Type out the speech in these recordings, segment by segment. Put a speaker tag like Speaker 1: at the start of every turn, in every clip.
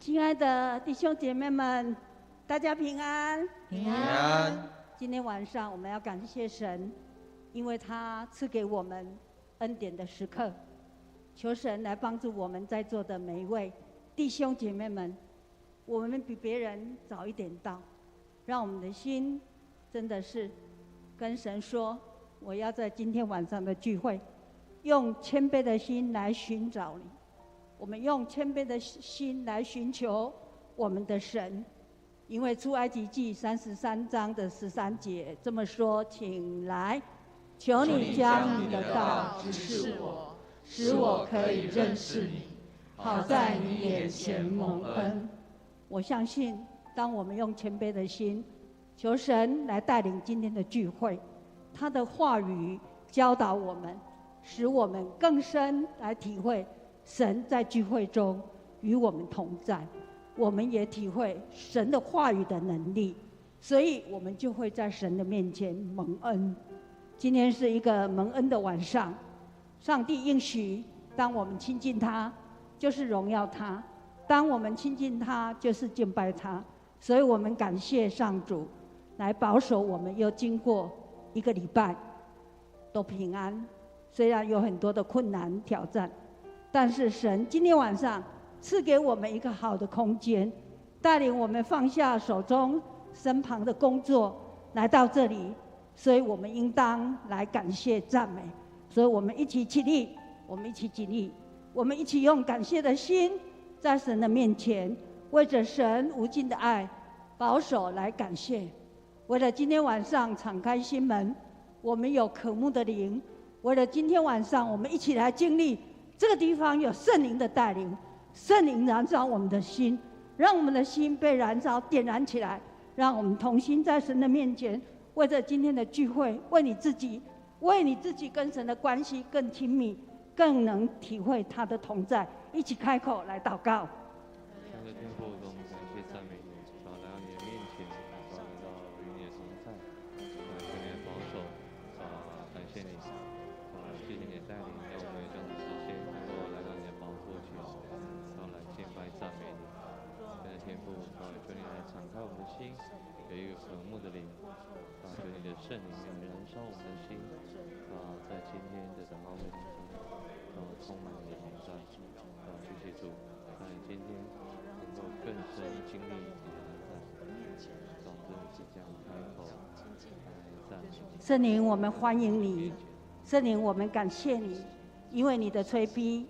Speaker 1: 亲爱的弟兄姐妹们，大家平安。
Speaker 2: 平安。
Speaker 1: 今天晚上我们要感谢神，因为他赐给我们恩典的时刻。求神来帮助我们在座的每一位弟兄姐妹们，我们比别人早一点到，让我们的心真的是跟神说，我要在今天晚上的聚会，用谦卑的心来寻找你。我们用谦卑的心来寻求我们的神，因为出埃及记33章的13节这么说：请来，求你将你的道指示我，使我可以认识你，好在你眼前蒙恩。我相信，当我们用谦卑的心，求神来带领今天的聚会，他的话语教导我们，使我们更深来体会神在聚会中与我们同在，我们也体会神的话语的能力，所以我们就会在神的面前蒙恩。今天是一个蒙恩的晚上，上帝应许，当我们亲近他，就是荣耀他；当我们亲近他，就是敬拜他。所以我们感谢上主，来保守我们又经过一个礼拜都平安。虽然有很多的困难挑战，但是神今天晚上赐给我们一个好的空间，带领我们放下手中身旁的工作，来到这里。所以我们应当来感谢赞美。所以我们一起起立，我们一起起立，我们一起用感谢的心，在神的面前，为着神无尽的爱保守来感谢。为了今天晚上敞开心门，我们有渴慕的灵。为了今天晚上我们一起来经历这个地方有圣灵的带领，圣灵燃烧我们的心，让我们的心被燃烧点燃起来，让我们同心在神的面前，为着今天的聚会，为你自己跟神的关系更亲密，更能体会他的同在。一起开口来祷告。
Speaker 2: 亲爱的天父，我们感谢赞美你，主来到你的面前，主来到与你的同在，感谢你的保守，感谢你，谢谢你的带领，让我们有这样的时间能够来到你的宝座前，来敬拜赞美你。亲爱的天父，求你来敞开我们的心，有一个渴慕的灵，求你的圣灵来燃烧我们的心，在今天的祷告会当中，充满你的同在，谢谢主，在今天能够更深经历你的同在，让我们即将开口来赞美你。
Speaker 1: 圣灵，我们欢迎你。圣灵，我们感谢你，因为你的催逼，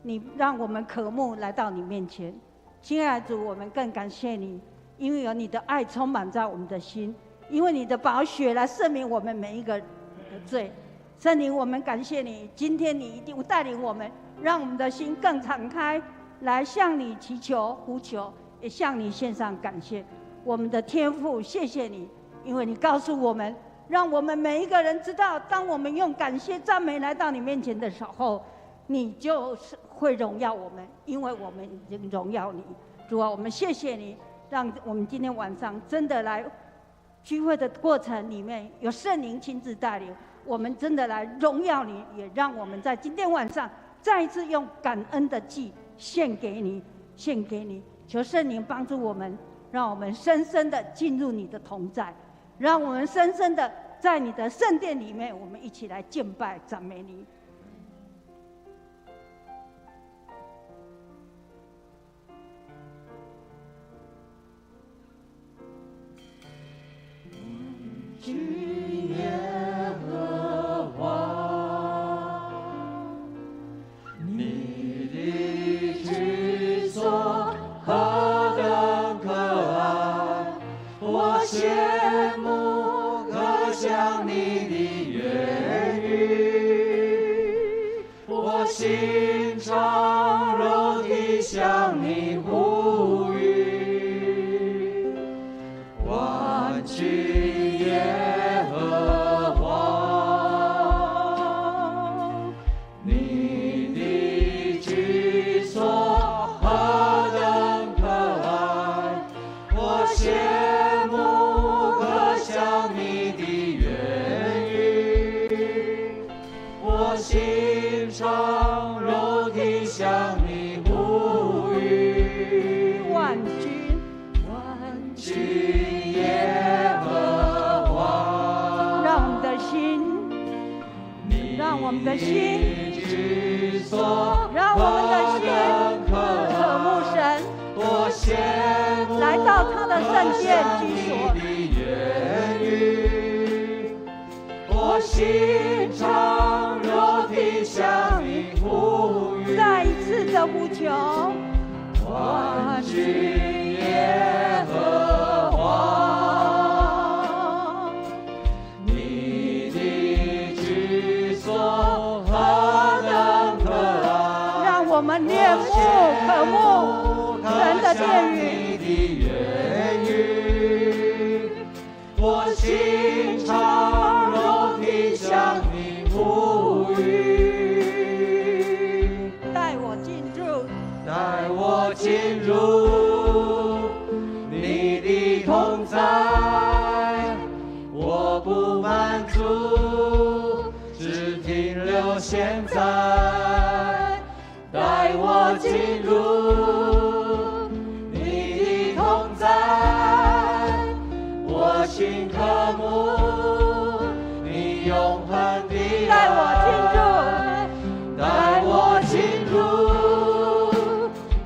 Speaker 1: 你让我们渴慕来到你面前。亲爱的主，我们更感谢你，因为有你的爱充满在我们的心，因为你的宝血来赦免我们每一个人的罪。圣灵，我们感谢你，今天你一定带领我们，让我们的心更敞开，来向你祈求呼求，也向你献上感谢。我们的天父，谢谢你，因为你告诉我们，让我们每一个人知道，当我们用感谢赞美来到你面前的时候，你就是会荣耀我们，因为我们已经荣耀你。主啊，我们谢谢你，让我们今天晚上真的来聚会的过程里面有圣灵亲自带领，我们真的来荣耀你，也让我们在今天晚上再一次用感恩的祭献给你，献给你。求圣灵帮助我们，让我们深深的进入你的同在，让我们深深的在你的圣殿里面，我们一起来敬拜赞美你。
Speaker 3: 君耶和华，你的居所何等可爱，我羡慕可想你的言语，我心肠肉体向你呼吁，万军耶和华，你的居所何等可爱，我羡慕可想你的言语，我心肠肉体向你呼吁，君耶和华，
Speaker 1: 让我们的心，让我们的心，
Speaker 3: 居所
Speaker 1: 让我们的心渴慕神，
Speaker 3: 我羡慕
Speaker 1: 来到他的圣殿居所。
Speaker 3: 你的言语，我心常若听向你呼吁，
Speaker 1: 再一次的呼求，
Speaker 3: 万军耶和华，你的居所何等可爱，
Speaker 1: 让我们恋慕渴慕神的殿宇。
Speaker 3: 你的言语，我心常若听向你呼吁，
Speaker 1: 带我进入，
Speaker 3: 带我进入你的同在，我不满足，只停留现在，带我进入你的同在，我心渴慕你永恒的爱，
Speaker 1: 带我进入，
Speaker 3: 带我进入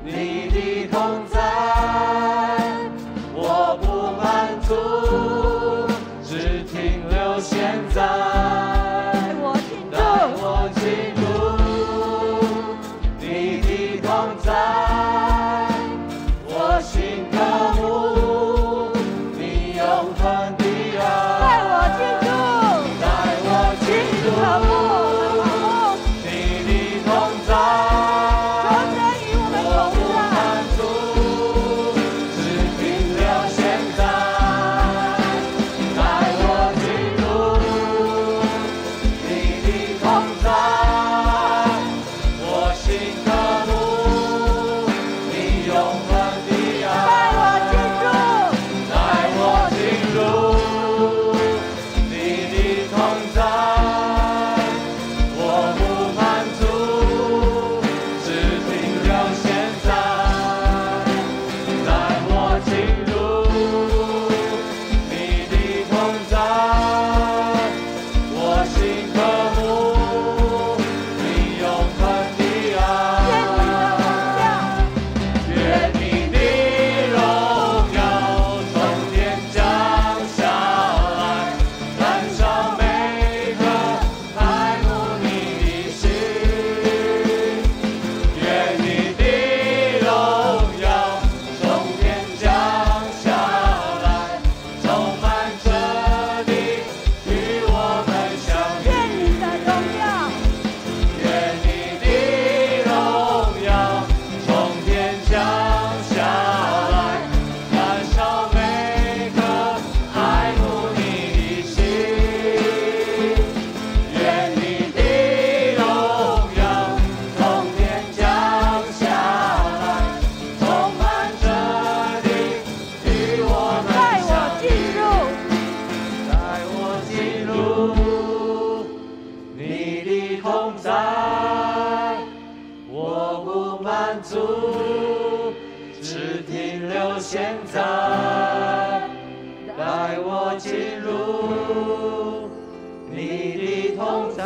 Speaker 3: 你的同在，我不满足，只停留现在，
Speaker 1: 带我进
Speaker 3: 带
Speaker 1: 入，
Speaker 3: 我进入你的同在，我心渴慕你永恒的
Speaker 1: 带
Speaker 3: 爱，
Speaker 1: 我进入，
Speaker 3: 带我进
Speaker 1: 渴慕
Speaker 3: 入
Speaker 1: 渴慕，
Speaker 3: 你的同在。
Speaker 1: 求神与我们
Speaker 3: 我不
Speaker 1: 同在。
Speaker 3: 满足，只停留现在，带我进入你的同在，我心渴慕你永恒的
Speaker 1: 带我
Speaker 3: 爱，
Speaker 1: 进入，
Speaker 3: 带我进入你的同在，我不满足，只停留现在，带我进入你的同在，我心渴慕你永恒的爱。
Speaker 1: 愿你的荣耀，
Speaker 3: 愿你的荣耀从天降下来，燃烧每颗爱慕你的心。愿你的荣耀从天降下来，充满这地，与我们相
Speaker 1: 愿你
Speaker 3: 遇。
Speaker 1: 的荣耀，
Speaker 3: 愿你的荣耀从天降下来，燃烧每颗爱慕你的心。愿你的荣耀从天降下来，充满这地，与我们
Speaker 1: 带我
Speaker 3: 相
Speaker 1: 进
Speaker 3: 遇。
Speaker 1: 入，
Speaker 3: 带我进入你的同在，我不满足，只停留现在，带我进入你的同在，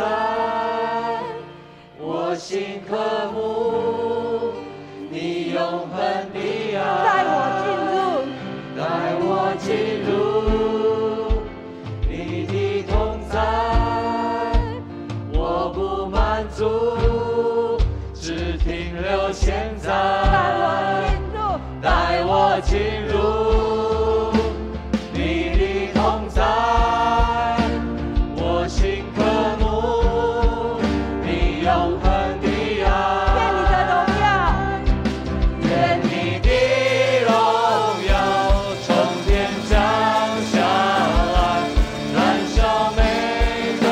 Speaker 3: 我心渴慕你永恒的爱，
Speaker 1: 带我进入，
Speaker 3: 带我进入你的同在，我不满足，只停留现在，
Speaker 1: 带我进入，
Speaker 3: 带我进入你的同在，我心渴慕你永恒的爱。
Speaker 1: 愿你的荣耀，
Speaker 3: 愿你的荣耀从天降下来，燃烧每颗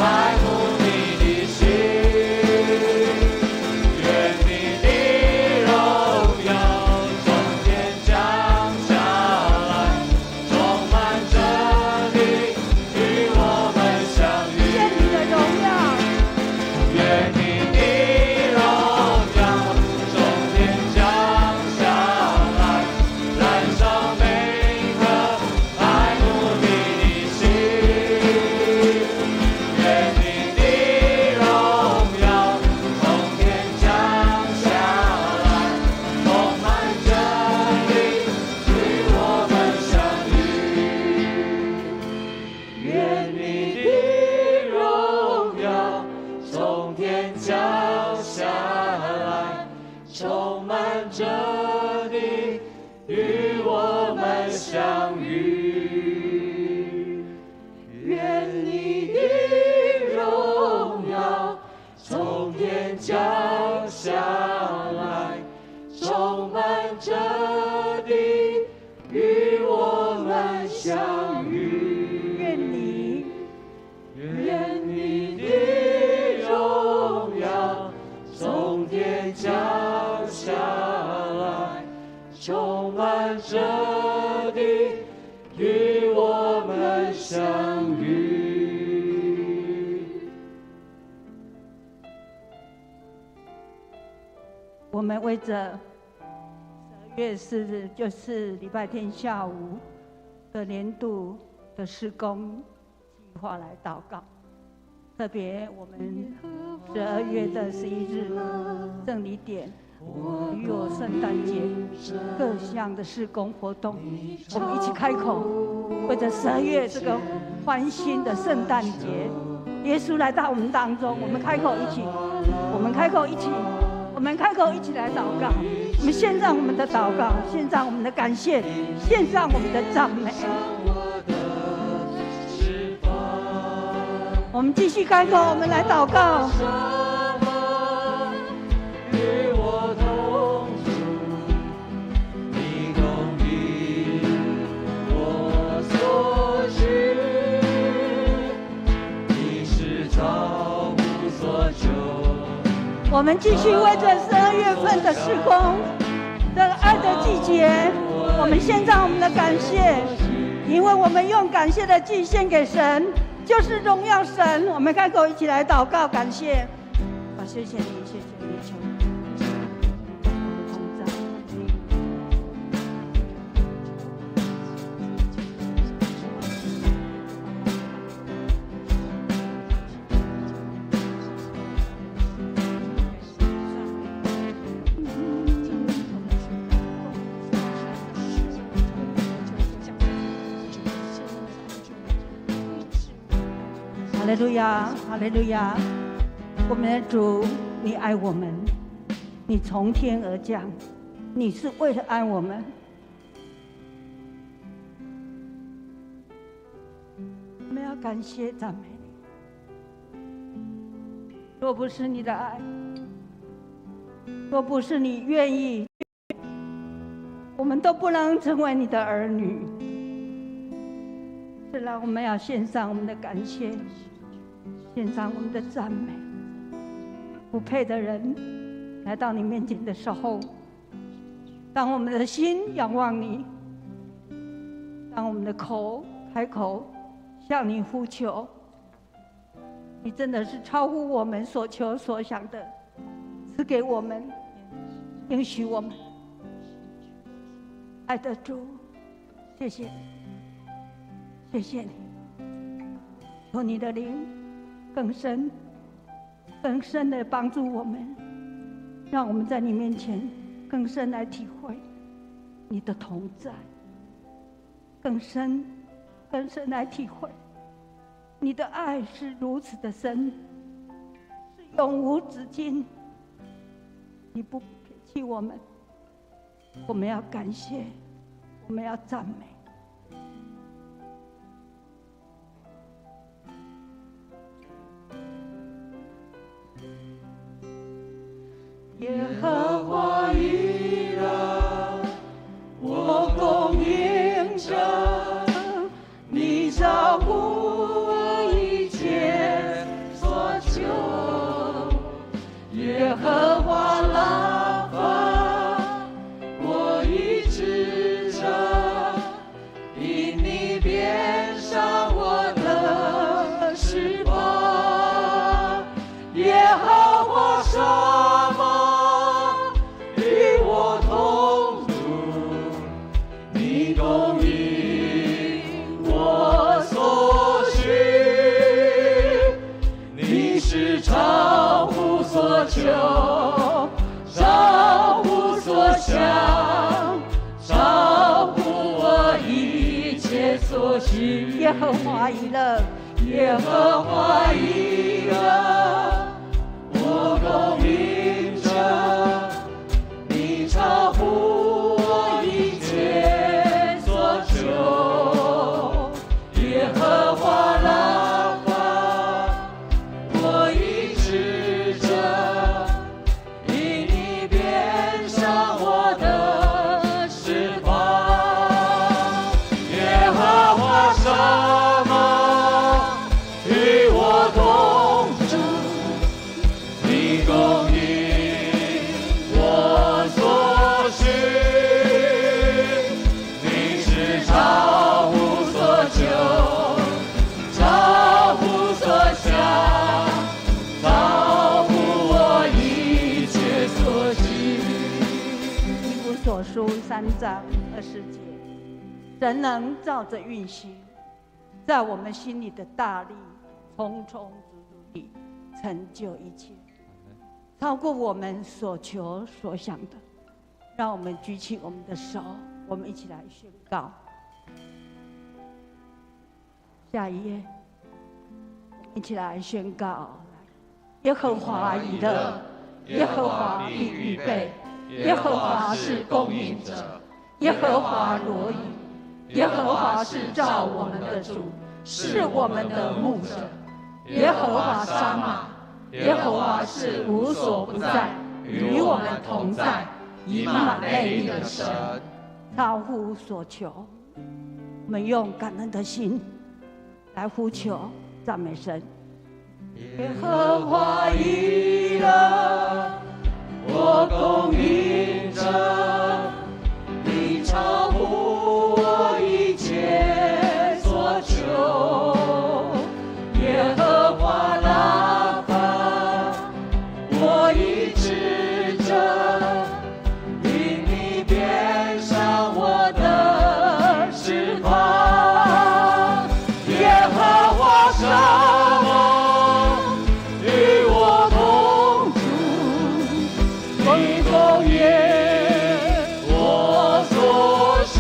Speaker 3: 爱慕你的心。愿你的荣耀从天降相遇。愿你的荣耀从天降下来，充满这地，与我们相遇。愿你的荣耀从天降下来，充满这地，与我们相遇。
Speaker 1: 我们为着12月4日，就是礼拜天下午的年度的施工计划来祷告。特别我们12月11日圣礼典与我圣诞节各项的施工活动，我们一起开口，为着12月这个欢欣的圣诞节，耶稣来到我们当中，我们开口一起，我们开口一起来祷告。我们献上我们的祷告，献上我们的感谢，献上我们的赞美。我们继续开口，我们来祷告。
Speaker 3: 与我同住，你供应我所需，你是造物所求。
Speaker 1: 我们继续为这12月份的施工，这个爱的季节，我们献上我们的感谢，因为我们用感谢的祭献给神，就是荣耀神。我们开口一起来祷告，感谢，谢谢你，谢谢你，求你同在。哈利路亚，哈利路亚！我们的主，你爱我们，你从天而降，你是为了爱我们。我们要感谢赞美你。若不是你的爱，若不是你愿意，我们都不能成为你的儿女。是让我们要献上我们的感谢，献上我们的赞美。不配的人来到你面前的时候，当我们的心仰望你，当我们的口开口向你呼求，你真的是超乎我们所求所想的，赐给我们，应许我们。爱的主，谢谢你，谢谢你，求你的灵更深的帮助我们，让我们在你面前更深来体会你的同在，更深来体会你的爱是如此的深，是永无止境。你不撇弃我们，我们要感谢，我们要赞美。
Speaker 3: 耶和华以勒，我供应着你照顾我一切所求。耶和华拉法，我医治着，因你变上我的翅膀。耶和华说。超乎所求，超乎所想，超乎我一切所需。
Speaker 1: 耶和华以勒，
Speaker 3: 耶和华以勒，我供应着你超乎我一切所求。
Speaker 1: 3章20节，神能照着运行，在我们心里的大力，充充足足地成就一切，超过我们所求所想的。让我们举起我们的手，我们一起来宣告。下一页，一起来宣告：耶和华以勒，耶和华必预备，耶和华是供应者，耶和华罗以，耶和华是造我们的主，是我们的牧者。耶和华沙玛，耶和华是无所不在，与我们同在，以满魅力的神，超乎所求。我们用感恩的心来呼求赞美神。耶和华以勒，我供应者，你超乎我一切所求。耶和华拉法，我医治者，因你变上我的翅膀。耶和华沙漠，与我同住，你供应我所需，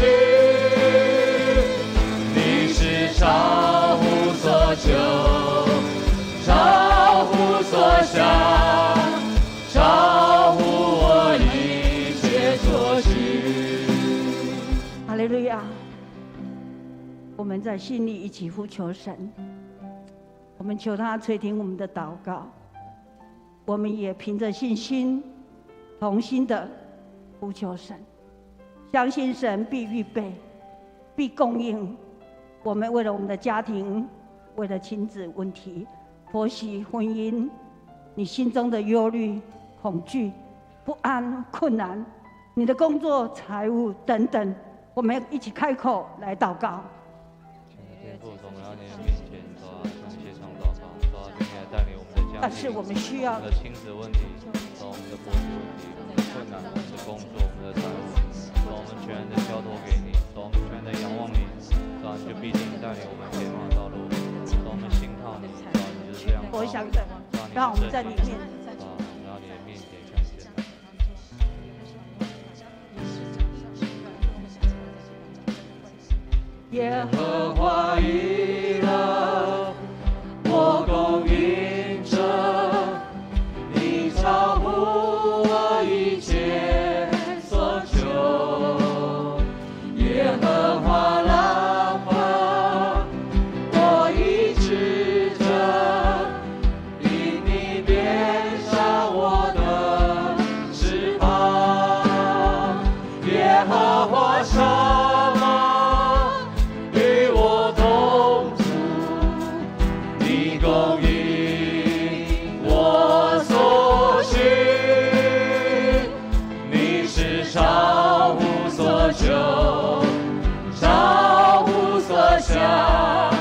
Speaker 1: 你是超乎所求，超乎所想，超乎我一切所需。哈利路亚！我们在心里一起呼求神，我们求他垂听我们的祷告，我们也凭着信心同心的呼求神，相信神必预备，必供应我们为了我们的家庭，为了亲子问题、婆媳婚姻，你心中的忧虑、恐惧、不安、困难，你的工作、财务等等，我们一起开口来祷告。
Speaker 2: 天父，我们要你的面前，主啊，向你献上祷告，主啊，今天来带领我们的家庭，
Speaker 1: 但是我们需要
Speaker 2: 我们的亲子问题，主啊，我们的婆媳问题，我们的困难，我们的工作，我们的财务，主啊，我们全然的交托给你，主啊，我们全然的仰望你，主啊，你就必定带领我们前往道路，主啊，我们信靠你，主啊，你就是这样。
Speaker 1: 我想着，让我们在里面，
Speaker 2: 主啊，我们要你的面前向你献上。
Speaker 3: 耶和华以勒，我供应者，你超乎我一切所求。耶和华拉法，我医治者，因你变上我的翅膀。耶和华沙玛，供应我所需，你是超乎所求，超乎所想，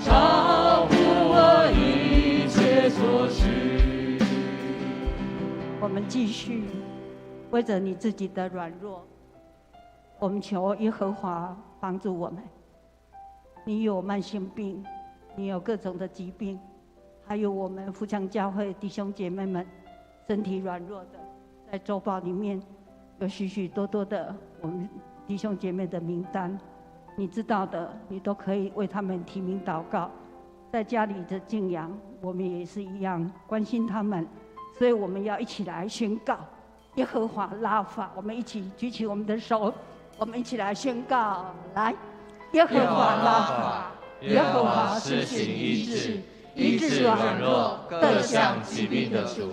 Speaker 3: 超乎我一切所需。
Speaker 1: 我们继续为着你自己的软弱，我们求耶和华帮助我们。你有慢性病，你有各种的疾病，还有我们福强教会弟兄姐妹们身体软弱的，在周报里面有许许多多的我们弟兄姐妹的名单，你知道的，你都可以为他们提名祷告。在家里的敬仰，我们也是一样关心他们，所以我们要一起来宣告耶和华拉法。我们一起举起我们的手，我们一起来宣告，来，耶和华拉法。耶和华施行医治，医治软弱、各项疾病的主。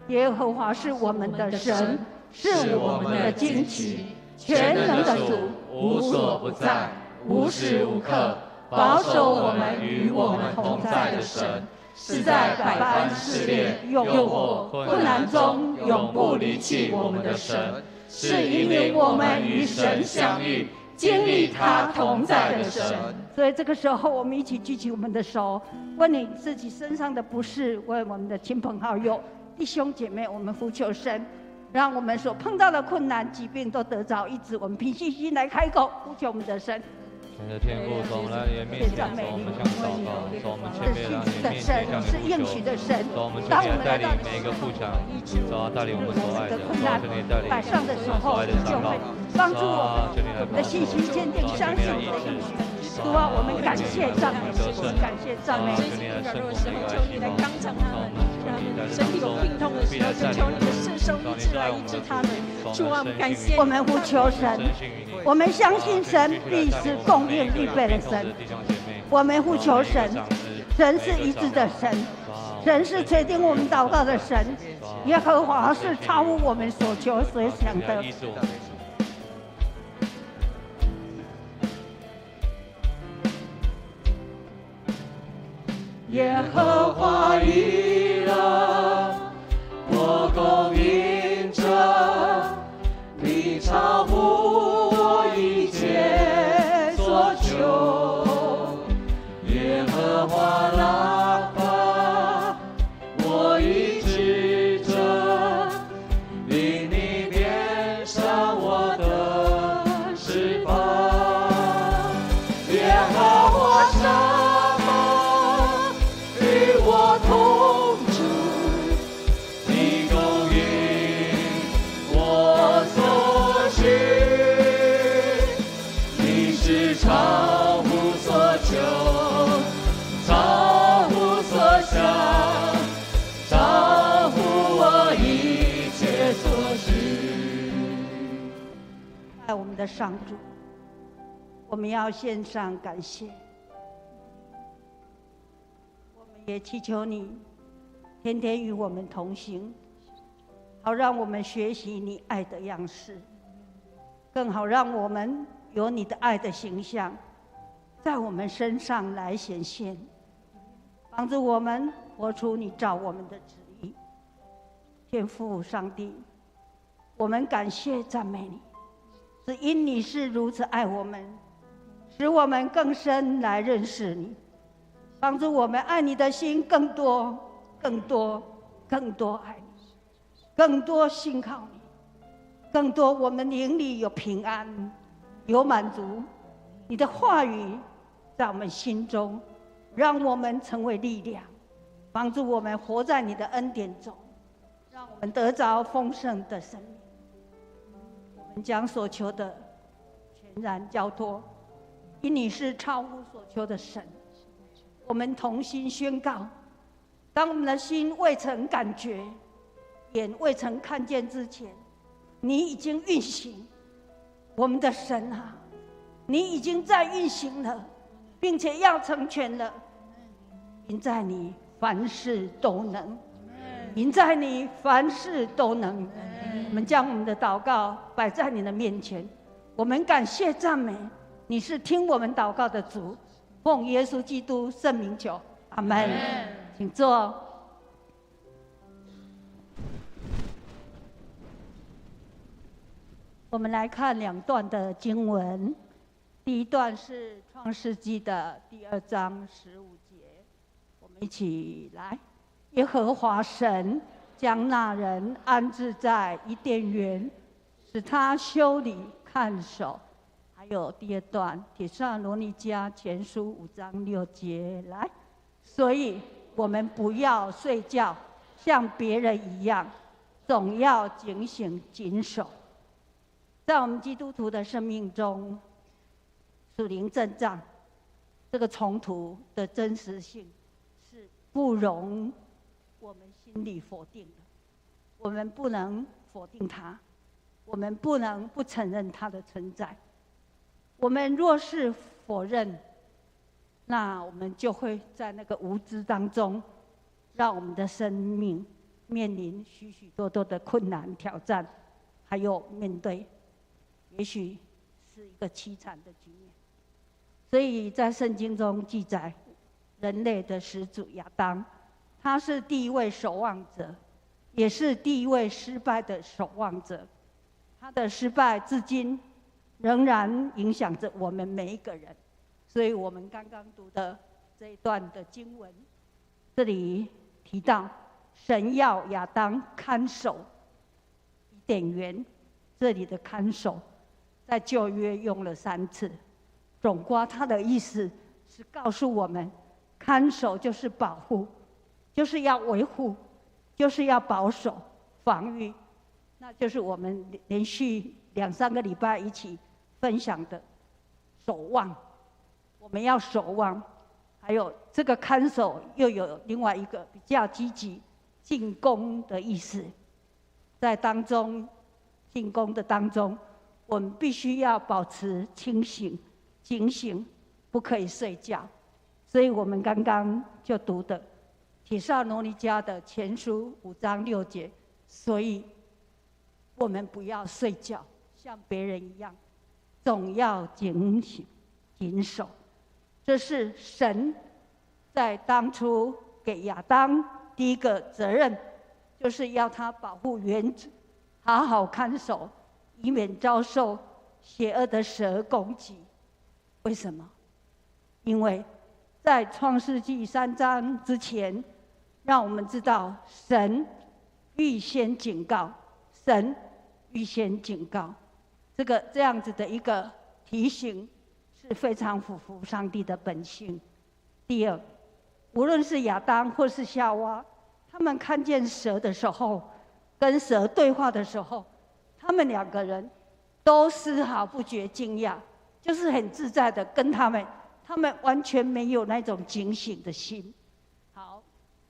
Speaker 1: 耶和华是我们的神，是我们的旌旗，全能的主，无所不在，无时无刻保守我们与我们同在的神，是在百般试炼、诱惑、困难中永不离弃我们的神，是因为我们与神相遇，经历他同在的神。所以这个时候，我们一起举起我们的手，为你自己身上的不适，为我们的亲朋好友、弟兄姐妹，我们呼求神，让我们所碰到的困难、疾病都得着医治。我们凭信心来开口，呼求我们的神。
Speaker 2: 神的天父，从我们来你的面前，从我们向祷告，从我们前面来你的面前向
Speaker 1: 是应
Speaker 2: 你呼求，
Speaker 1: 许的神。
Speaker 2: 从我们前面带领每一个富强，主啊带领我们所爱的，主啊求你带领
Speaker 1: 摆上的时候，就会帮助我们的信心坚定，相信你的应许。主啊，我们感谢赞美，感谢赞美。
Speaker 4: 求你来刚强他们，身体有病痛的时候，就求你的圣手医治来医治他们。主啊，我们感谢，
Speaker 1: 我们呼求神，我们相信神必是供应预备的神。我们呼求神，神是医治的神，神是垂听我们祷告的神。耶和华是超乎我们所求所想的。
Speaker 3: 耶和华以勒，我供应者，你超乎我一切所求。耶和华拉法，我医治者，因你变上我的释放。耶和华上。我同住，你供应我所需，你是超乎所求，超乎所想，超乎我一切所需。
Speaker 1: 爱我们的上主，我们要献上感谢。也祈求你天天与我们同行，好让我们学习你爱的样式，更好让我们有你的爱的形象在我们身上来显现，帮助我们活出你照我们的旨意。天父上帝，我们感谢赞美你，是因你是如此爱我们，使我们更深来认识你，帮助我们爱你的心更多、更多、更多爱你，更多信靠你，更多我们灵里有平安、有满足。你的话语在我们心中，让我们成为力量，帮助我们活在你的恩典中，让我们得着丰盛的生命。我们将所求的全然交托，因你是超乎所求的神。我们同心宣告，当我们的心未曾感觉，眼未曾看见之前，你已经运行。我们的神啊，你已经在运行了，并且要成全了。因在你凡事都能，因在你凡事都能。我们将我们的祷告摆在你的面前，我们感谢赞美，你是听我们祷告的主。奉耶稣基督圣名求，阿们。请坐。我们来看两段的经文，第一段是创世纪的第2章15节，我们一起来。耶和华神将那人安置在伊甸园，使他修理看守。还有第2段，帖撒罗尼迦前书5章6节来，所以我们不要睡觉，像别人一样，总要警醒谨守。在我们基督徒的生命中，属灵征战这个冲突的真实性是不容我们心里否定的，我们不能否定它，我们不能不承认它的存在。我们若是否认，那我们就会在那个无知当中，让我们的生命面临许许多多的困难挑战，还有面对也许是一个凄惨的局面。所以在圣经中记载，人类的始祖亚当，他是第一位守望者，也是第一位失败的守望者。他的失败至今仍然影响着我们每一个人。所以我们刚刚读的这一段的经文，这里提到神要亚当看守伊点员这里的看守，在旧约用了3次。总括他的意思是告诉我们，看守就是保护，就是要维护，就是要保守、防御。那就是我们连续2、3个礼拜一起分享的守望。我们要守望，还有这个看守又有另外一个比较积极进攻的意思，在当中进攻的当中，我们必须要保持清醒、警醒，不可以睡觉。所以我们刚刚就读的帖撒罗尼迦的前书5章6节，所以我们不要睡觉，像别人一样，总要警醒、谨守。这是神在当初给亚当第一个责任，就是要他保护园子，好好看守，以免遭受邪恶的蛇攻击。为什么？因为在创世纪3章之前，让我们知道神预先警告，神预先警告，这样子的一个提醒是非常符合上帝的本性。第二，无论是亚当或是夏娃，他们看见蛇的时候，跟蛇对话的时候，他们2个人都丝毫不觉惊讶，就是很自在的跟他们完全没有那种警醒的心。好，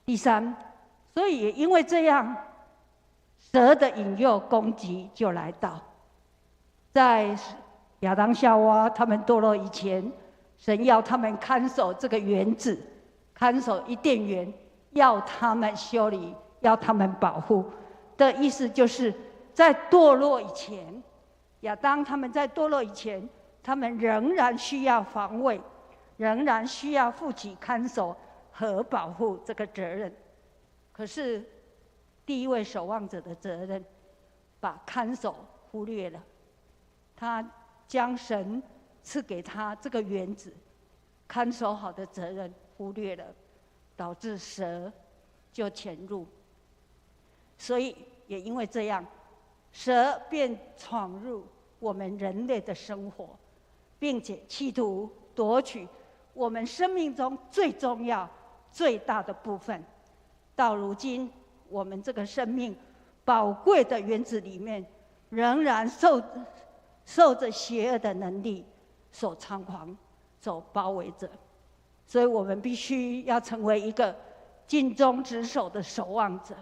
Speaker 1: 第三，所以也因为这样，蛇的引诱攻击就来到。在亚当夏娃他们堕落以前，神要他们看守这个园子，看守伊甸园，要他们修理，要他们保护的意思，就是在堕落以前，亚当他们在堕落以前，他们仍然需要防卫，仍然需要负起看守和保护这个责任。可是第一位守望者的责任，把看守忽略了，他将神赐给他这个园子看守好的责任忽略了，导致蛇就潜入。所以也因为这样，蛇便闯入我们人类的生活，并且企图夺取我们生命中最重要、最大的部分。到如今，我们这个生命宝贵的园子里面，仍然受着邪恶的能力所猖狂、所包围着。所以我们必须要成为一个尽忠职守的守望者。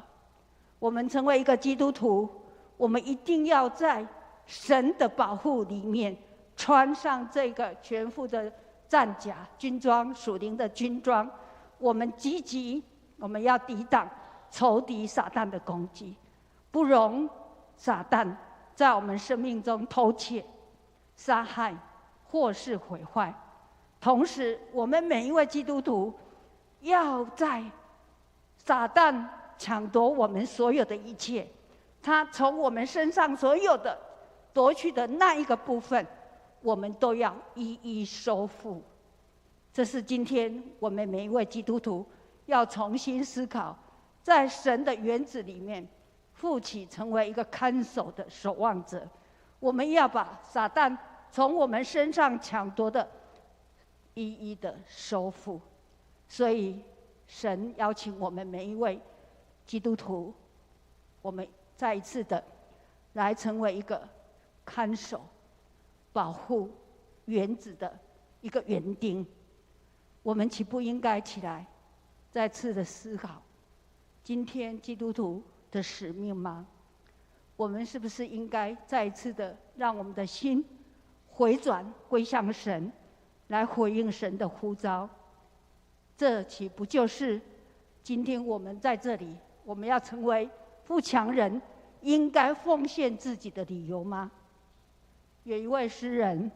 Speaker 1: 我们成为一个基督徒，我们一定要在神的保护里面穿上这个全副的战甲、军装、属灵的军装。我们积极，我们要抵挡仇敌撒旦的攻击，不容撒旦在我们生命中偷窃、杀害或是毁坏。同时，我们每一位基督徒要在撒旦抢夺我们所有的一切，他从我们身上所有的夺去的那一个部分，我们都要一一收复。这是今天我们每一位基督徒要重新思考，在神的园子里面负起成为一个看守的守望者。我们要把撒旦从我们身上抢夺的一一的收复。所以神邀请我们每一位基督徒，我们再一次的来成为一个看守、保护园子的一个园丁。我们岂不应该起来再次的思考今天基督徒的使命吗？我们是不是应该再一次的让我们的心回转归向神，来回应神的呼召？这岂不就是今天我们在这里，我们要成为富强人应该奉献自己的理由吗？有一位诗人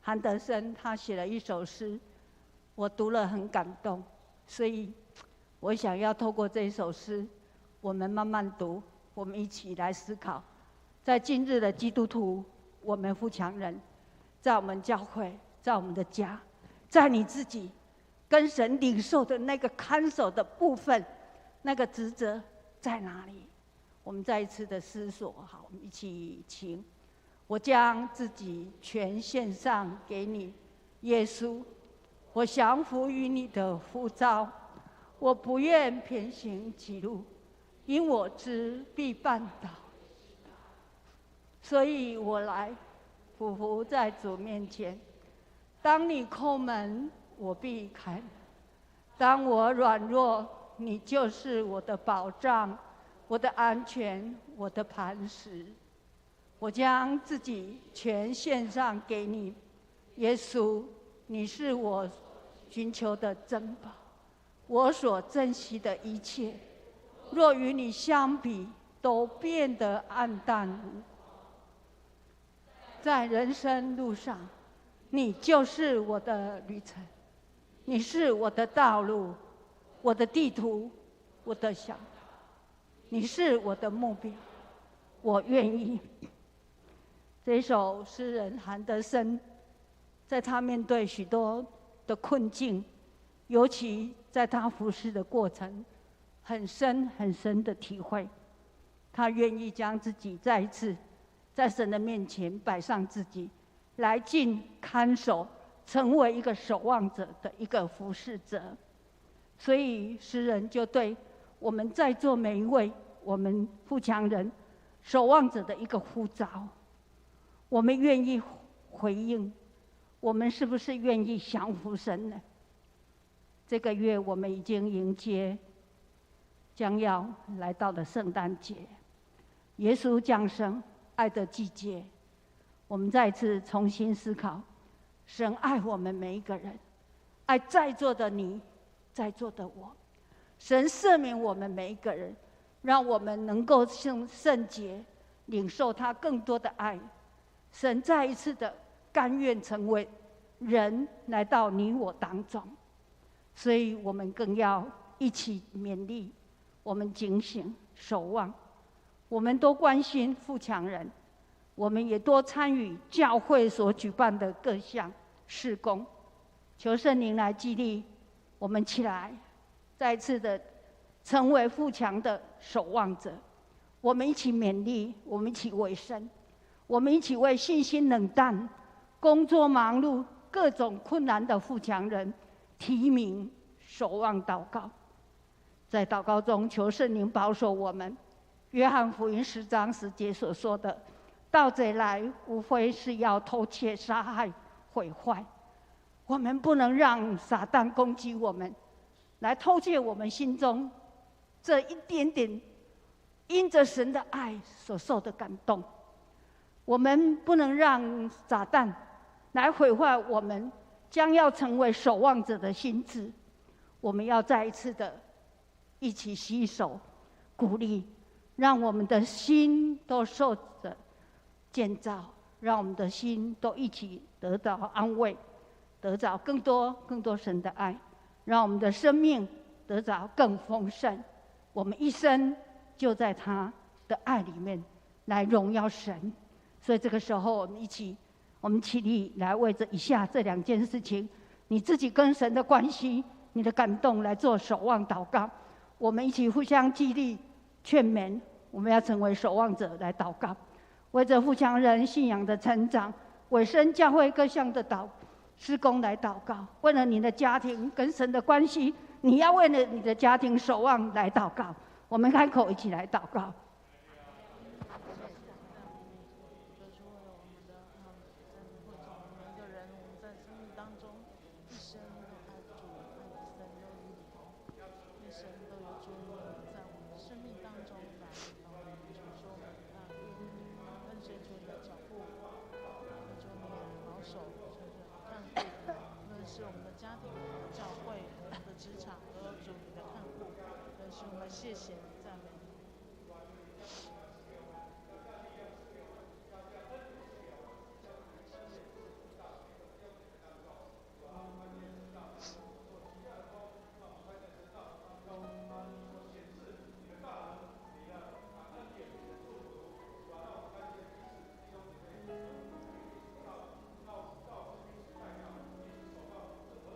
Speaker 1: 韩德森，他写了一首诗，我读了很感动，所以我想要透过这首诗，我们慢慢读，我们一起来思考，在今日的基督徒，我们富强人，在我们教会，在我们的家，在你自己跟神领受的那个看守的部分，那个职责在哪里？我们再一次的思索，好，我们一起请。我将自己全献上给你，耶稣。我降服于你的呼召，我不愿偏行己路，因我知必绊倒。所以我来，俯伏在主面前。当你叩门，我必开；当我软弱，你就是我的保障，我的安全，我的磐石。我将自己全献上给你，耶稣，你是我寻求的珍宝，我所珍惜的一切，若与你相比，都变得暗淡无光。在人生路上，你就是我的旅程，你是我的道路，我的地图，我的向导，你是我的目标，我愿意。这一首诗人韩德森，在他面对许多的困境，尤其在他服侍的过程，很深很深的体会。他愿意将自己再一次在神的面前摆上自己，来尽看守，成为一个守望者的一个服侍者。所以诗人就对我们在座每一位我们富强人守望者的一个呼召。我们愿意回应，我们是不是愿意降服神呢？这个月我们已经迎接将要来到的圣诞节，耶稣降生，爱的季节。我们再次重新思考，神爱我们每一个人，爱在座的你，在座的我。神赦免我们每一个人，让我们能够圣洁，领受他更多的爱。神再一次的甘愿成为人来到你我当中，所以我们更要一起勉励，我们警醒守望，我们多关心富强人，我们也多参与教会所举办的各项事工。求圣灵来激励我们起来，再一次的成为富强的守望者。我们一起勉励，我们一起委身，我们一起为信心冷淡、工作忙碌、各种困难的富强人提名守望祷告。在祷告中，求圣灵保守我们。约翰福音10章10节所说的：“盗贼来，无非是要偷窃、杀害、毁坏。”我们不能让撒旦攻击我们，来偷窃我们心中这一点点因着神的爱所受的感动。我们不能让撒旦来毁坏我们将要成为守望者的心志。我们要再一次的一起携手鼓励，让我们的心都受着建造，让我们的心都一起得到安慰，得到更多神的爱，让我们的生命得到更丰盛。我们一生就在他的爱里面来荣耀神。所以这个时候我们起立来为以下这2件事情，你自己跟神的关系，你的感动来做守望祷告。我们一起互相激励劝勉，我们要成为守望者来祷告，为着富强人信仰的成长，委身教会各项的事工来祷告。为了你的家庭跟神的关系，你要为了你的家庭守望来祷告。我们开口一起来祷告。
Speaker 5: 谢谢赞美你。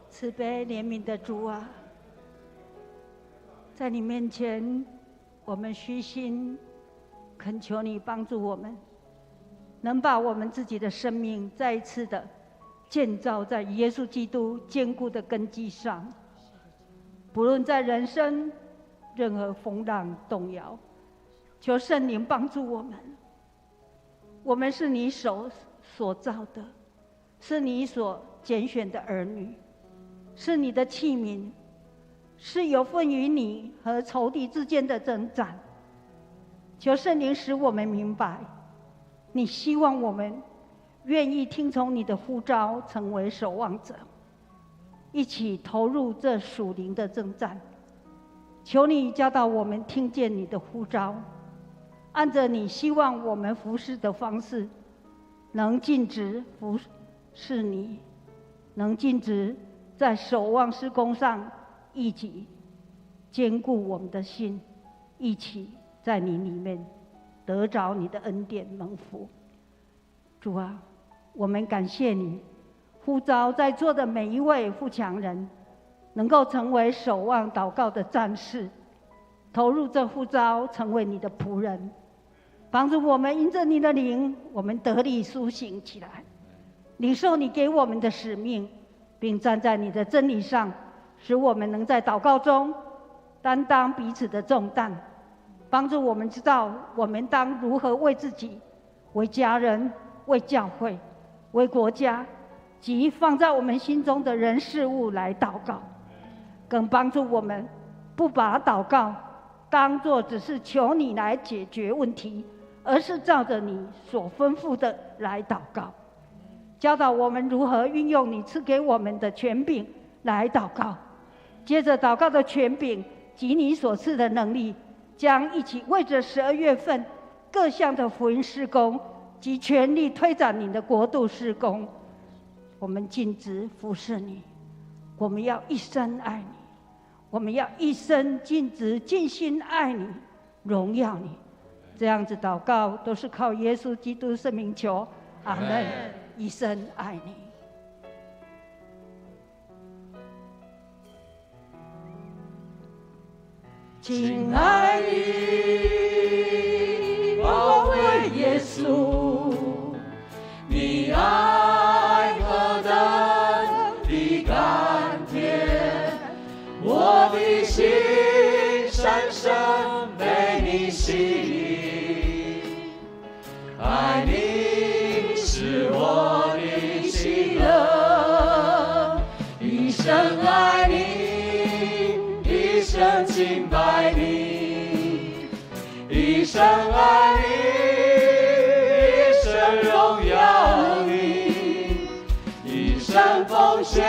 Speaker 1: 慈悲怜悯的主啊，在你面前，我们虚心恳求你帮助我们，能把我们自己的生命再一次的建造在耶稣基督坚固的根基上。不论在人生任何风浪动摇，求圣灵帮助我们。我们是你手所造的，是你所拣选的儿女，是你的器皿，是有份于你和仇敌之间的征战。求圣灵使我们明白，你希望我们愿意听从你的呼召，成为守望者，一起投入这属灵的征战。求你教导我们听见你的呼召，按着你希望我们服侍的方式，能尽职服侍你，能尽职在守望事工上一起坚固我们的心，一起在你里面得着你的恩典蒙福。主啊，我们感谢你呼召在座的每一位富强人，能够成为守望祷告的战士，投入这呼召，成为你的仆人，帮助我们因着你的灵，我们得力苏醒起来，领受你给我们的使命，并站在你的真理上，使我们能在祷告中担当彼此的重担，帮助我们知道我们当如何为自己、为家人、为教会、为国家及放在我们心中的人事物来祷告，更帮助我们不把祷告当作只是求你来解决问题，而是照着你所吩咐的来祷告。教导我们如何运用你赐给我们的权柄来祷告，接着祷告的权柄及你所赐的能力，将一起为着12月份各项的福音事工及全力推展你的国度事工。我们尽职服侍你，我们要一生爱你，我们要一生尽职尽心爱你，荣耀你。这样子祷告都是靠耶稣基督圣名求，阿们。一生爱你。亲爱的宝贵耶稣，你爱何等的甘甜，我的心深深被你吸引，爱你是我的喜乐，一生爱你，一生敬拜你，一生爱你，一生荣耀你，一生奉献，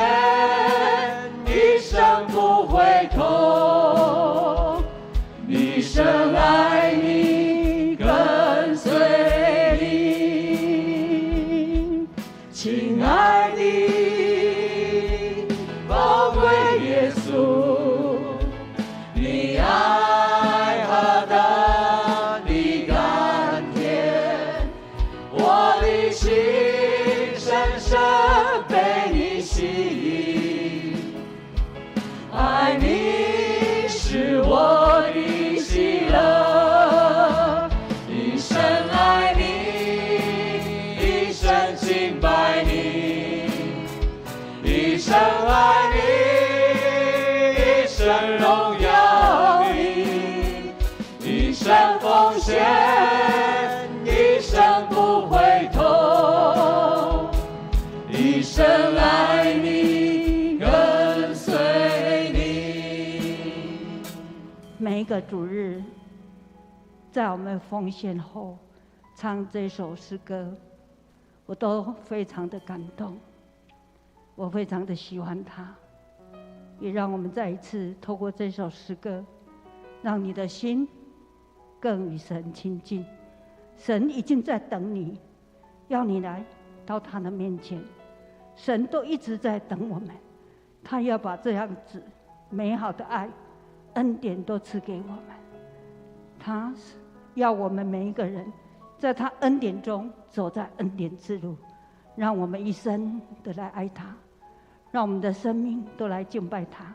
Speaker 1: 一生不回头，一生爱你，跟随你。亲爱的宝贵耶稣，你爱何等的甘甜，我的心深深被你吸引，爱你是我的喜乐，一生爱你，一生敬拜你，一生爱你，一生荣耀你，一生奉献，一生不回头，一生爱你，跟随你。每一个主日，在我们奉献后唱这首诗歌，我都非常的感动，我非常的喜欢它，也让我们再一次透过这首诗歌，让你的心更与神亲近。神已经在等你，要你来到他的面前。神都一直在等我们，他要把这样子美好的爱、恩典都赐给我们。他要我们每一个人在他恩典中走在恩典之路，让我们一生都来爱他，让我们的生命都来敬拜他，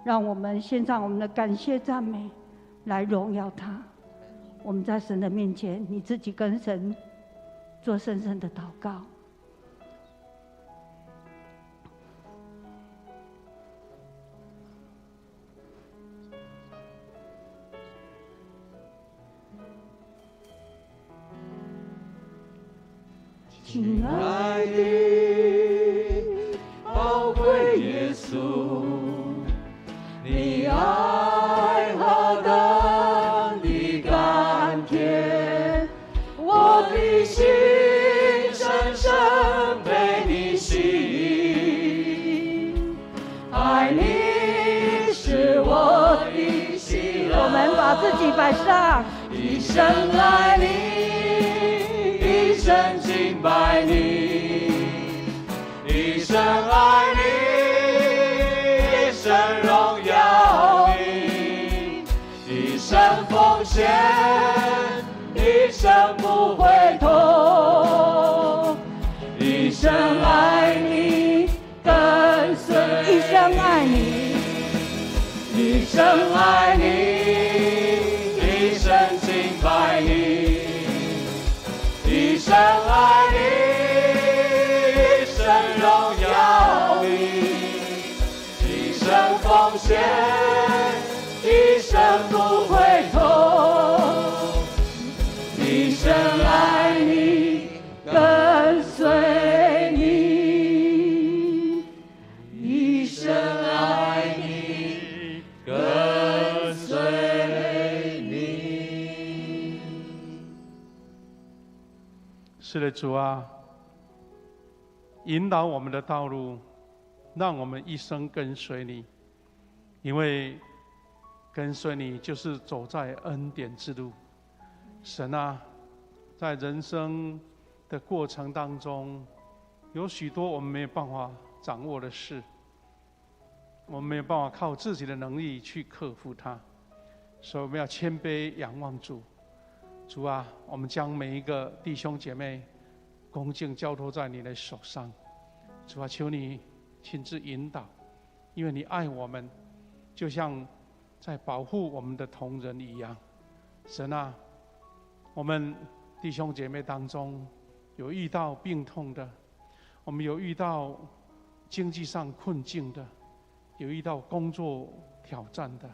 Speaker 1: 让我们献上我们的感谢赞美来荣耀他。我们在神的面前，你自己跟神做深深的祷告。亲爱的宝贵耶稣，你爱何等的甘甜，我的心深深被你吸引，爱你是我的喜乐。我们把自己摆上，一生爱你，一生敬拜你，一生爱你，一生荣耀你，一生奉献，一生不回头，一生爱你，跟随，一生爱你，一生爱你，一生敬拜你，一生爱你，一生荣耀你，一生奉献，一生不回头，一生爱你，跟随你，一生爱你，跟随你。
Speaker 5: 是的，主啊，引导我们的道路，让我们一生跟随你，因为跟随你就是走在恩典之路。神啊，在人生的过程当中，有许多我们没有办法掌握的事，我们没有办法靠自己的能力去克服它，所以我们要谦卑仰望主。主啊，我们将每一个弟兄姐妹恭敬交托在你的手上。主啊，求你亲自引导，因为你爱我们，就像在保护我们的同人一样。神啊，我们弟兄姐妹当中有遇到病痛的，我们有遇到经济上困境的，有遇到工作挑战的，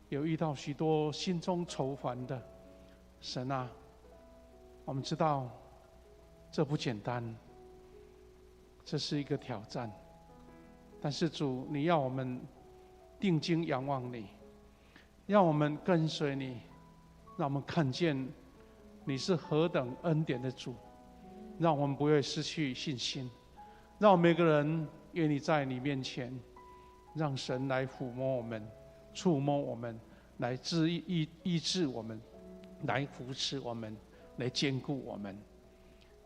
Speaker 5: 有遇到许多心中愁烦的。神啊，我们知道这不简单，这是一个挑战，但是主，你要我们定睛仰望你，让我们跟随你，让我们看见你是何等恩典的主，让我们不会失去信心，让我们每个人愿意在你面前，让神来抚摸我们，触摸我们，来医治我们，来扶持我们，来坚固我们。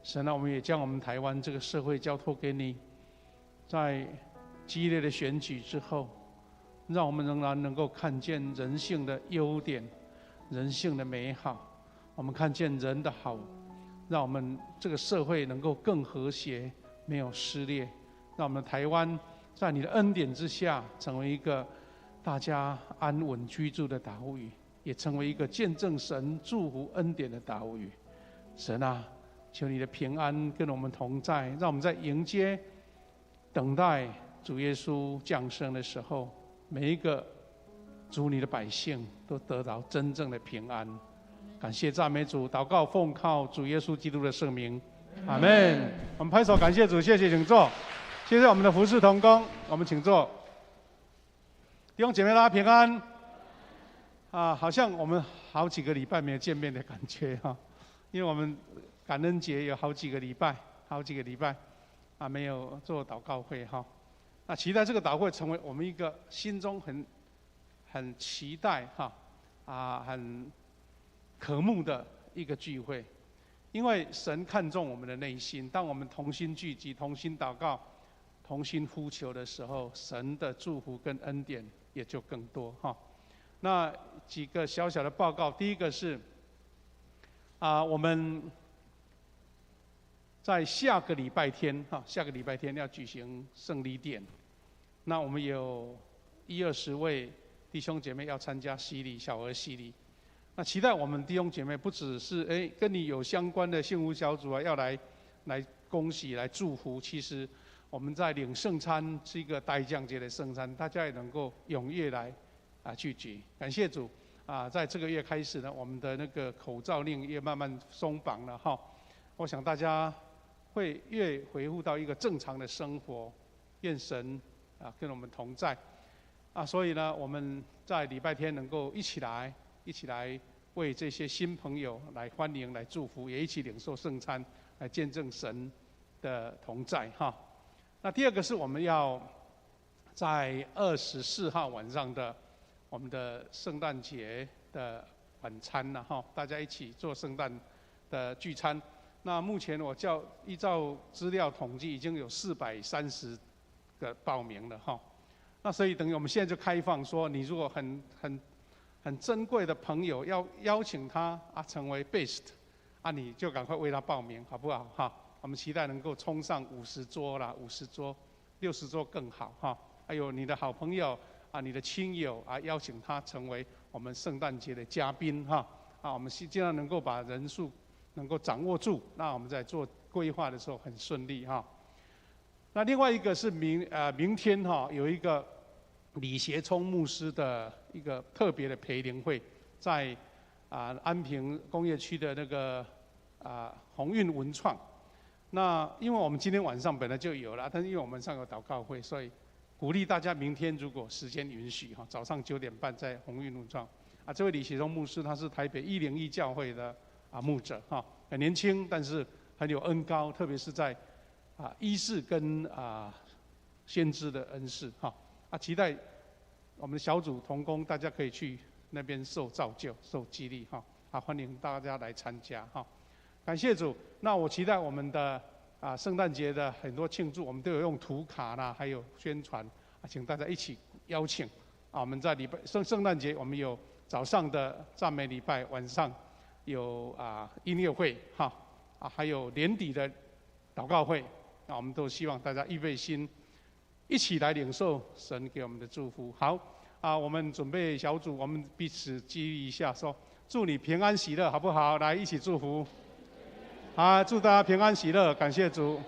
Speaker 5: 神啊，我们也将我们台湾这个社会交托给你，在激烈的选举之后，让我们仍然能够看见人性的优点，人性的美好，我们看见人的好，让我们这个社会能够更和谐，没有撕裂，让我们台湾在你的恩典之下，成为一个大家安稳居住的岛屿，也成为一个见证神祝福恩典的岛屿。神啊，求你的平安跟我们同在，让我们在迎接等待主耶稣降生的时候，每一个主你的百姓都得到真正的平安。感谢赞美主，祷告奉靠主耶稣基督的圣名，阿们。我们拍手感谢主，谢谢，请坐。谢谢我们的服侍同工，我们请坐。弟兄姐妹，大家平安。好像我们好几个礼拜没有见面的感觉哈，因为我们感恩节有好几个礼拜没有做祷告会哈。那期待这个祷告会成为我们一个心中很期待很渴慕的一个聚会，因为神看重我们的内心，当我们同心聚集、同心祷告、同心呼求的时候，神的祝福跟恩典也就更多哈。那几个小小的报告，第一个是我们在下个礼拜天要举行圣礼典，那我们有20-20位弟兄姐妹要参加洗礼，小额洗礼。那期待我们弟兄姐妹不只是跟你有相关的幸福小组啊，要来恭喜来祝福。其实我们在领圣餐是一个代降节的圣餐，大家也能够踊跃来聚集。感谢主在这个月开始呢，我们的那个口罩令也慢慢松绑了哈。我想大家会越恢复到一个正常的生活，愿神跟我们同在所以呢，我们在礼拜天能够一起来为这些新朋友来欢迎、来祝福，也一起领受圣餐，来见证神的同在哈。那第二个是我们要在24号晚上的我们的圣诞节的晚餐了哈，大家一起做圣诞的聚餐。那目前依照资料统计，已经有430个报名了哈。那所以等于我们现在就开放说，你如果很珍贵的朋友要邀请他成为 best 你就赶快为他报名好不好哈？我们期待能够冲上50桌啦，50桌、60桌更好哈。还有你的好朋友你的亲友邀请他成为我们圣诞节的嘉宾哈。我们尽量能够把人数能够掌握住，那我们在做规划的时候很顺利哈。那另外一个是明天有一个李协聪牧师的一个特别的培灵会，在安平工业区的那个鸿运文创。那因为我们今天晚上本来就有了，但是因为我们上有祷告会，所以鼓励大家明天如果时间允许早上9点半在鸿运文创这位李协聪牧师他是台北101教会的牧者很年轻，但是很有恩膏，特别是在医治跟先知的恩赐期待我们的小组同工，大家可以去那边受造就、受激励欢迎大家来参加感谢主。那我期待我们的圣诞节的很多庆祝，我们都有用图卡啦，还有宣传请大家一起邀请我们在圣诞节我们有早上的赞美礼拜，晚上有音乐会还有年底的祷告会我们都希望大家预备心，一起来领受神给我们的祝福。好我们准备小组，我们彼此激励一下，说祝你平安喜乐，好不好？来一起祝福祝大家平安喜乐，感谢主。